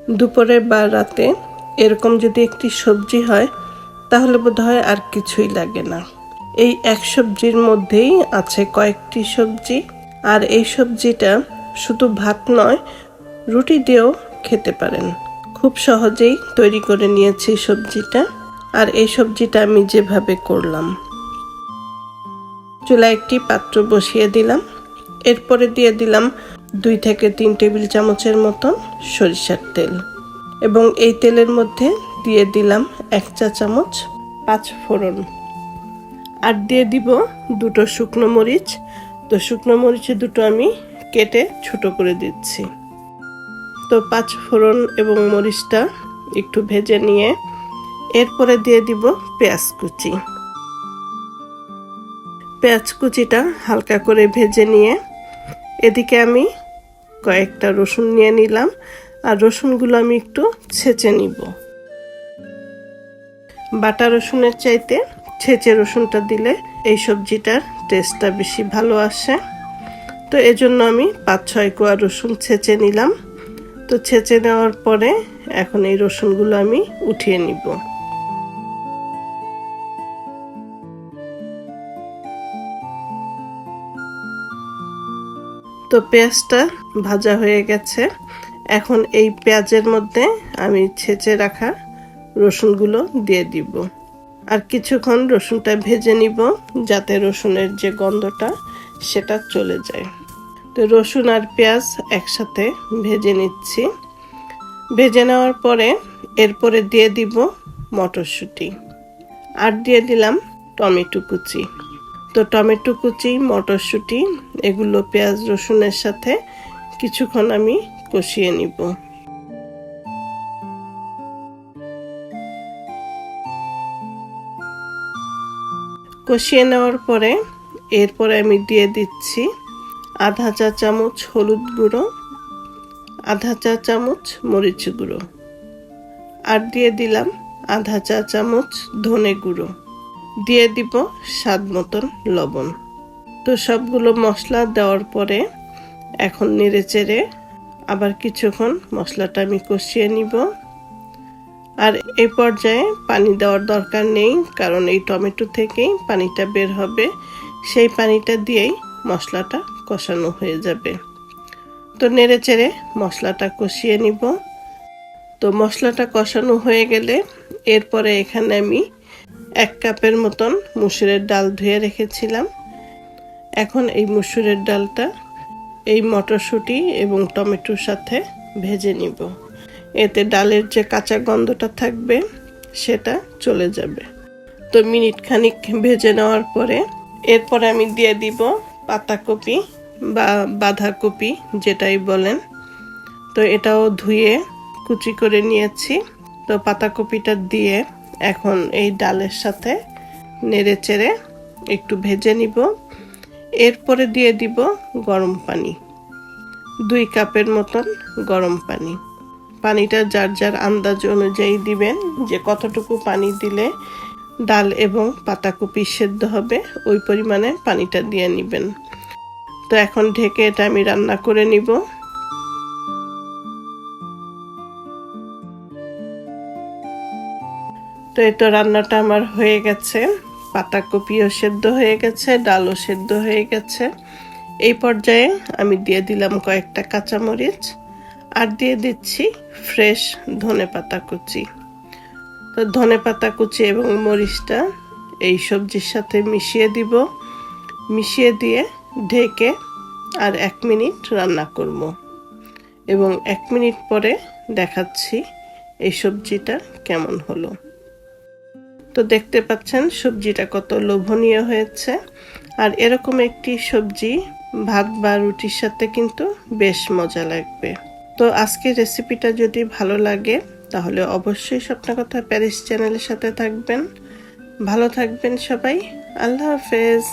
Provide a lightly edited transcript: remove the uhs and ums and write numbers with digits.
দুপুরে বা রাতে এরকম যদি একটি সবজি হয় তাহলে বোধহয় আর কিছুই লাগে না। এই এক সবজির মধ্যেই আছে কয়েকটি সবজি, আর এই সবজিটা শুধু ভাত নয়, রুটি দিয়েও খেতে পারেন। খুব সহজেই তৈরি করে নিয়েছি সবজিটা। আর এই সবজিটা আমি যেভাবে করলাম, চুলায় একটি পাত্র বসিয়ে দিলাম। এরপরে দিয়ে দিলাম 2 থেকে 3 টেবিল চামচের মতো সরিষার তেল, এবং এই তেলের মধ্যে দিয়ে দিলাম 1 চা চামচ 5 ফোড়ন, আর দিয়ে দিব 2টো শুকনো মরিচ। তো শুকনো মরিচ দুটো আমি কেটে ছোট করে দিচ্ছি। তো 5 ফোড়ন এবং মরিচটা একটু ভেজে নিয়ে এরপরে দিয়ে দিব পেঁয়াজ কুচি। পেঁয়াজ কুচিটা হালকা করে ভেজে নিয়ে এদিকে আমি কয়েকটা রসুন নিয়ে নিলাম, আর রসুনগুলো আমি একটু ছেঁচে নিব। বাটা রসুনের চাইতে ছেঁচে রসুনটা দিলে এই সবজিটার টেস্টটা বেশি ভালো আসে। তো এজন্য আমি 5-6 কোয়া রসুন ছেঁচে নিলাম। তো ছেঁচে নেওয়ার পরে এখন এই রসুনগুলো আমি উঠিয়ে নিব। তো পেঁয়াজটা ভাজা হয়ে গেছে। এখন এই পেঁয়াজের মধ্যে আমি ছেঁচে রাখা রসুনগুলো দিয়ে দিব, আর কিছুক্ষণ রসুনটা ভেজে নিব যাতে রসুনের যে গন্ধটা সেটা চলে যায়। তো রসুন আর পেঁয়াজ একসাথে ভেজে নিচ্ছি। ভেজে নেওয়ার পরে এরপরে দিয়ে দিব মটরশুঁটি, আর দিয়ে দিলাম টমেটো কুচি। তো টমেটো কুচি, মটরশুঁটি এগুলো পেঁয়াজ রসুনের সাথে কিছুক্ষণ আমি কষিয়ে নিব। কষিয়ে নেওয়ার পরে এরপরে আমি দিয়ে দিচ্ছি 1/2 চা চামচ হলুদ গুঁড়ো, 1/2 চা চামচ মরিচ গুঁড়ো, আর দিয়ে দিলাম 1/2 চা চামচ ধনে গুঁড়ো, দিয়ে দিব স্বাদ মতন লবণ। তো সবগুলো মশলা দেওয়ার পরে এখন নেড়ে চেড়ে আবার কিছুক্ষণ মশলাটা আমি কষিয়ে নিব। আর এই পর্যায়ে পানি দেওয়ার দরকার নেই, কারণ এই টমেটো থেকেই পানিটা বের হবে। সেই পানিটা দিয়েই মশলাটা কষানো হয়ে যাবে। তো নেড়ে চেড়ে মশলাটা কষিয়ে নিব। তো মশলাটা কষানো হয়ে গেলে এরপরে এখানে আমি 1 কাপের মতন মসুরের ডাল ধুয়ে রেখেছিলাম। এখন এই মসুরের ডালটা এই মটরশুঁটি এবং টমেটোর সাথে ভেজে নিব। এতে ডালের যে কাঁচা গন্ধটা থাকবে সেটা চলে যাবে। তো মিনিট খানিক ভেজে নেওয়ার পরে এরপরে আমি দিয়ে দিব পাতাকপি বা বাঁধাকপি, যেটাই বলেন। তো এটাও ধুয়ে কুচি করে নিয়েছি। তো পাতাকপিটা দিয়ে এখন এই ডালের সাথে নেড়ে চেড়ে একটু ভেজে নিব। এরপরে দিয়ে দিব গরম পানি, 2 কাপের মতন গরম পানি। পানিটা যার যার আন্দাজ অনুযায়ী দিবেন, যে কতটুকু পানি দিলে ডাল এবং পাতাকপি সেদ্ধ হবে, ওই পরিমাণে পানিটা দিয়ে নেবেন। তো এখন ঢেকে এটা আমি রান্না করে নিব। তো এই তো রান্নাটা আমার হয়ে গেছে, পাতাকপিও সেদ্ধ হয়ে গেছে, ডালও সেদ্ধ হয়ে গেছে। এই পর্যায়ে আমি দিয়ে দিলাম কয়েকটা কাঁচামরিচ, আর দিয়ে দিচ্ছি ফ্রেশ ধনেপাতা কুচি। তো ধনেপাতা কুচি এবং মরিচটা এই সবজির সাথে মিশিয়ে দিব। মিশিয়ে দিয়ে ঢেকে আর 1 মিনিট রান্না করব, এবং 1 মিনিট পরে দেখাচ্ছি এই সবজিটা কেমন হলো। তো দেখতে পাচ্ছেন সবজিটা কত লোভনীয় হয়েছে। আর এরকম একটি সবজি ভাত বা রুটির সাথে কিন্তু বেশ মজা লাগবে। তো আজকের রেসিপিটা যদি ভালো লাগে তাহলে অবশ্যই স্বপ্নকথা প্যারিস চ্যানেলের সাথে থাকবেন। ভালো থাকবেন সবাই। আল্লাহ হাফেজ।